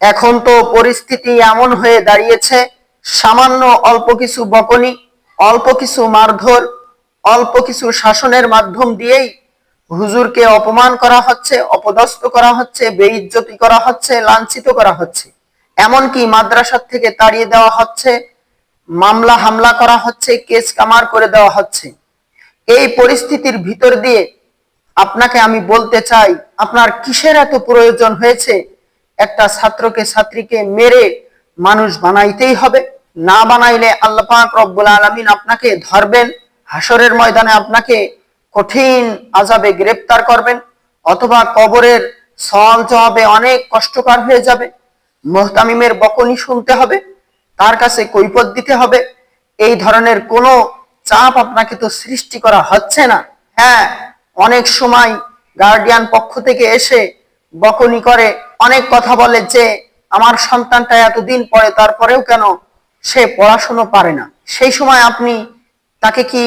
এখন তো পরিস্থিতি এমন হয়ে দাঁড়িয়েছে, সামান্য অল্প কিছু বকুনি, অল্প কিছু মারধর, অল্প কিছু শাসনের মাধ্যম দিয়েই হুজুরকে অপমান করা হচ্ছে, অপদস্থ করা হচ্ছে, বেইজ্জতি করা হচ্ছে, লাঞ্ছিত করা হচ্ছে। এমনকি মাদ্রাসা থেকে তাড়িয়ে দেওয়া হচ্ছে, মামলা হামলা করা হচ্ছে, কেস কামার করে দেওয়া হচ্ছে। এই পরিস্থিতির ভিতর দিয়ে আপনাকে আমি বলতে চাই, আপনার কিসের এত প্রয়োজন হয়েছে একটা ছাত্রকে ছাত্রীকে মেরে মানুষ বানাইতেই হবে? না বানাইলে আল্লাহ পাক রব্বুল আলামিন আপনাকে ধরবেন, হাসরের ময়দানে আপনাকে কঠিন আযাবে গ্রেফতার করবেন, অথবা কবরের সওয়াল জবাবে অনেক কষ্টকর হয়ে যাবে। মুহতামিমের বকুনি শুনতে হবে, তার কাছে কৈফিয়ত দিতে হবে। এই ধরনের কোনো চাপ আপনাকে তো সৃষ্টি করা হচ্ছে না। হ্যাঁ, অনেক সময় গার্ডিয়ান পক্ষ থেকে এসে বকুনি করে, অনেক কথা বলে যে আমার সন্তানটা এতদিন পড়ে তারপরেও কেন সে পড়াশোনা পারে না। সেই সময় আপনি তাকে কি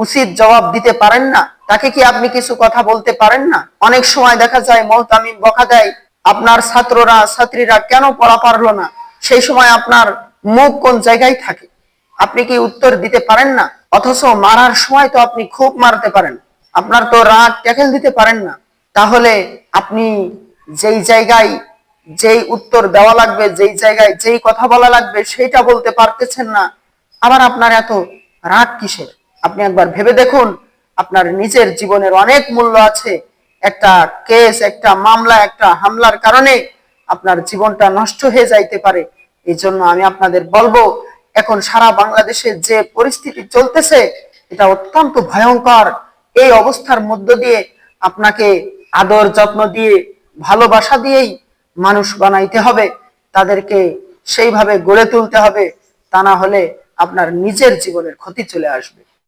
উচিত জবাব দিতে পারেন না? তাকে কি আপনি কিছু কথা বলতে পারেন না? অনেক সময় দেখা যায় মুহতামিম বকা দেয়, আপনার ছাত্ররা ছাত্রীরা কেন পড়া পারলো না, সেই সময় আপনার মুখ কোন জায়গায় থাকে? আপনি কি উত্তর দিতে পারেন না? অথচ মারার সময় তো আপনি খুব মারতে পারেন, আপনার তো রাগ ট্যাকেল দিতে পারেন না। তাহলে আপনি যেই জায়গায় যেই উত্তর দেওয়া লাগবে, যেই জায়গায় যেই কথা বলা লাগবে সেইটা বলতে পারতেছেন না, আবার আপনার এত রাগ কিসের? আপনি একবার ভেবে দেখুন, আপনার নিজের জীবনের অনেক মূল্য আছে। একটা কেস, একটা মামলা, একটা হামলার কারণে আপনার জীবনটা নষ্ট হয়ে যাইতে পারে। এই জন্য আমি আপনাদের বলবো, এখন সারা বাংলাদেশে যে পরিস্থিতি চলতেছে এটা অত্যন্ত ভয়ঙ্কর। এই অবস্থার মধ্য দিয়ে আপনাকে আদর যত্ন দিয়ে ভালোবাসা দিয়েই মানুষ বানাইতে হবে, তাদেরকে সেইভাবে গড়ে তুলতে হবে। তা না হলে আপনার নিজের জীবনের ক্ষতি চলে আসবে।